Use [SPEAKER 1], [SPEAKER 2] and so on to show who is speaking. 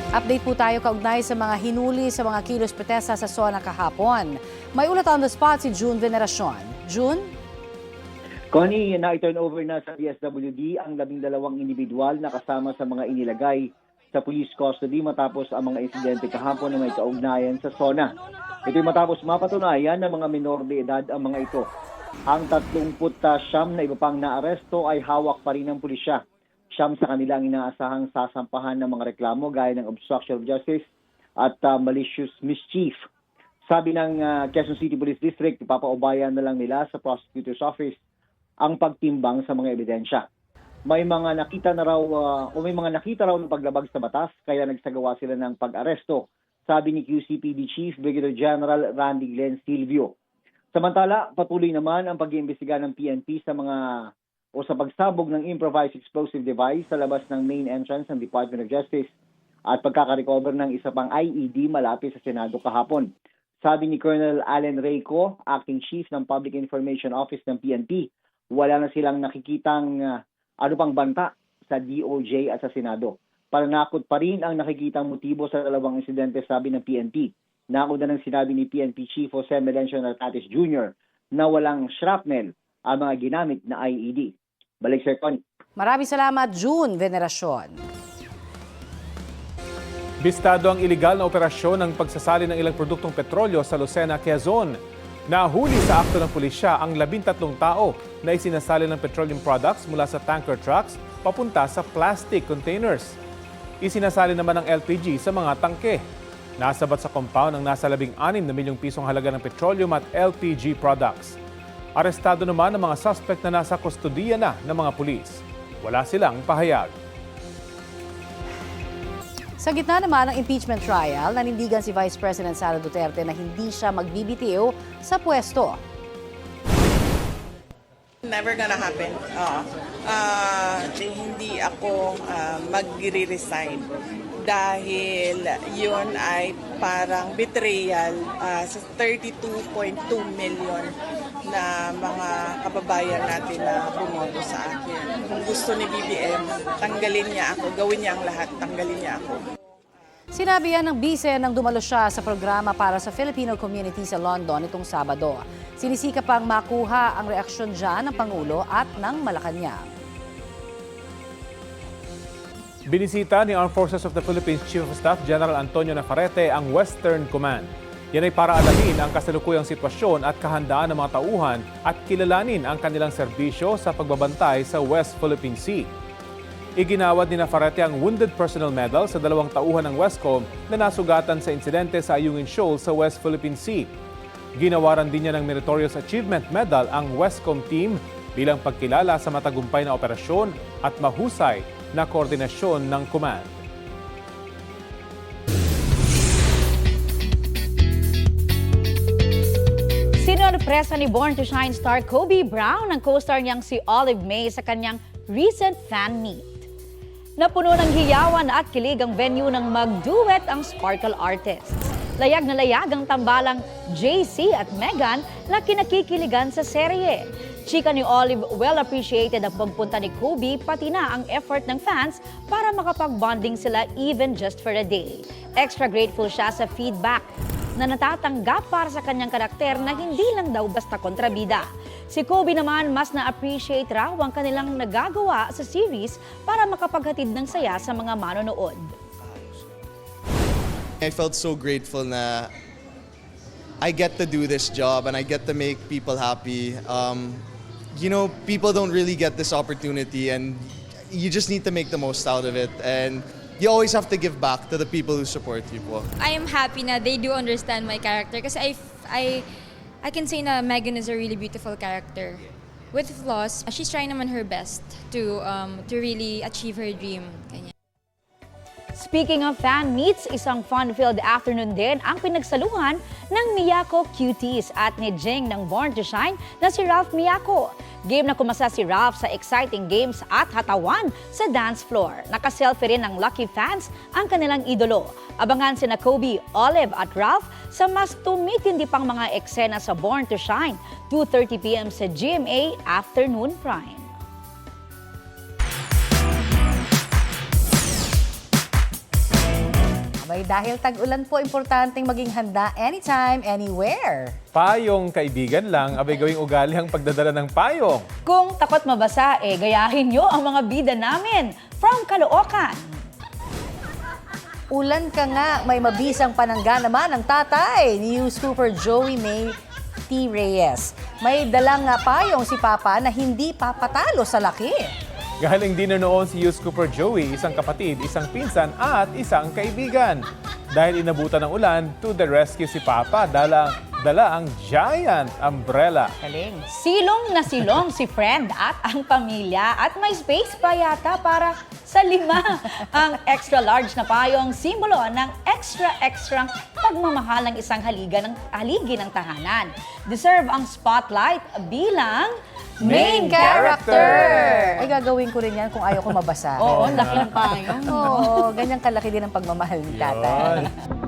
[SPEAKER 1] Update po tayo kaugnay sa mga hinuli sa mga kilos protesta sa SONA kahapon. May ulat on the spot si June Veneracion. June?
[SPEAKER 2] Connie, na-turn over na sa DSWD ang 12 individual na kasama sa mga inilagay sa police custody matapos ang mga insidente kahapon na may kaugnayan sa SONA. Ito'y matapos mapatunayan ng mga minor de edad ang mga ito. Ang 39 na iba pang naaresto ay hawak pa rin ng pulisya. Siyam sa kanilang inaasahang sasampahan ng mga reklamo gaya ng obstruction of justice at malicious mischief. Sabi ng Quezon City Police District, ipapaubayan na lang nila sa prosecutor's office ang pagtimbang sa mga ebidensya. May mga nakita raw ng paglabag sa batas kaya nagsagawa sila ng pag-aresto, sabi ni QCPD Chief Brigadier General Randy Glenn Silvio. Samantala, patuloy naman ang pag-iimbestiga ng PNP sa pagsabog ng improvised explosive device sa labas ng main entrance ng Department of Justice at pagkakarecover ng isa pang IED malapit sa Senado kahapon. Sabi ni Colonel Allen Reyco, Acting Chief ng Public Information Office ng PNP, wala na silang nakikitang pang banta sa DOJ at sa Senado. Pananakot pa rin ang nakikitang motibo sa dalawang insidente, sabi ng PNP. Nauna nang sinabi ni PNP Chief Jose Melencio Narcatis Jr. na walang shrapnel ang mga ginamit na IED. Balik Sir Connie.
[SPEAKER 1] Maraming salamat, June Veneracion.
[SPEAKER 3] Bistado ang iligal na operasyon ng pagsasali ng ilang produktong petrolyo sa Lucena, Quezon. Nahuli sa akto ng pulisya ang 13 tao na isinasali ng petroleum products mula sa tanker trucks papunta sa plastic containers. Isinasali naman ang LPG sa mga tangke. Nasabat sa compound ang nasa 16 na milyong pisong halaga ng petroleum at LPG products. Arestado naman ang mga suspect na nasa kustodiya na ng mga pulis. Wala silang pahayag.
[SPEAKER 1] Sa gitna naman ng impeachment trial, nanindigan si Vice President Sara Duterte na hindi siya magbibitiw sa pwesto.
[SPEAKER 4] Never gonna happen. Hindi ako magre-resign dahil yun ay parang betrayal sa 32.2 million na mga kababayan natin na bumoto sa akin. Kung gusto ni BBM, tanggalin niya ako, gawin niya ang lahat, tanggalin niya ako.
[SPEAKER 1] Sinabi yan ng bise nang dumalo siya sa programa para sa Filipino community sa London itong Sabado. Sinisika pang makuha ang reaksyon dyan ng Pangulo at ng Malacanang.
[SPEAKER 3] Binisita ni Armed Forces of the Philippines Chief of Staff General Antonio Navarrete ang Western Command. Yan ay para alamin ang kasalukuyang sitwasyon at kahandaan ng mga tauhan at kilalanin ang kanilang serbisyo sa pagbabantay sa West Philippine Sea. Iginawad ni Navarrete ang Wounded Personnel Medal sa 2 tauhan ng Westcom na nasugatan sa insidente sa Ayungin Shoal sa West Philippine Sea. Ginawaran din niya ng Meritorious Achievement Medal ang Westcom team bilang pagkilala sa matagumpay na operasyon at mahusay na koordinasyon ng command.
[SPEAKER 5] Sinurpresa ni Born to Shine star Kobe Brown ang co-star niyang si Olive May sa kanyang recent fan meet. Napuno ng hiyawan at kilig ang venue nang mag-duet ang Sparkle artists. Layag na layag ang tambalang JC at Megan na kinakikiligan sa serye. Chika ni Olive, well appreciated ang pagpunta ni Kobe pati na ang effort ng fans para makapag-bonding sila even just for a day. Extra grateful siya sa feedback na natatanggap para sa kanyang karakter na hindi lang daw basta kontrabida. Si Kobe naman mas na-appreciate raw ang kanilang nagagawa sa series para makapaghatid ng saya sa mga manonood.
[SPEAKER 6] I felt so grateful na I get to do this job and I get to make people happy. People don't really get this opportunity and you just need to make the most out of it. And you always have to give back to the people who support you po.
[SPEAKER 7] I am happy na they do understand my character kasi I can say na Megan is a really beautiful character. With flaws, she's trying naman her best to really achieve her dream. Ganyan.
[SPEAKER 5] Speaking of fan meets, isang fun-filled afternoon din ang pinagsaluhan ng Miyako Cuties at ni Jing ng Born to Shine na si Ralph Miyako. Game na kumasa si Ralph sa exciting games at hatawan sa dance floor. Nakaselfie rin ng lucky fans ang kanilang idolo. Abangan sina Kobe, Olive at Ralph sa mas tumitindi pang mga eksena sa Born to Shine, 2:30 p.m. sa GMA Afternoon Prime.
[SPEAKER 1] Abay, dahil tag-ulan po, importanteng maging handa anytime, anywhere.
[SPEAKER 3] Payong kaibigan lang, abay gawing ugali ang pagdadala ng payong.
[SPEAKER 5] Kung takot mabasa, gayahin nyo ang mga bida namin from Caloocan.
[SPEAKER 1] Ulan ka nga, may mabisang panangga naman ang tatay ni News Cooper Joey May T. Reyes. May dalang payong si Papa na hindi papatalo sa laki.
[SPEAKER 3] Galing din na noon si News Cooper Joey, isang kapatid, isang pinsan at isang kaibigan. Dahil inabutan ng ulan, to the rescue si Papa, dala ang giant umbrella.
[SPEAKER 1] Galing.
[SPEAKER 5] Silong na silong si friend at ang pamilya at may space pa yata para sa 5. Ang extra large na payong simbolo ng extra pagmamahal ng isang haligi ng tahanan. Deserve ang spotlight bilang
[SPEAKER 1] Main character! Ay, gagawin ko rin yan kung ayaw ko mabasa.
[SPEAKER 5] Oo, laki ng payong.
[SPEAKER 1] Oo, ganyang kalaki din ang pagmamahal ni tatay.
[SPEAKER 3] Yun.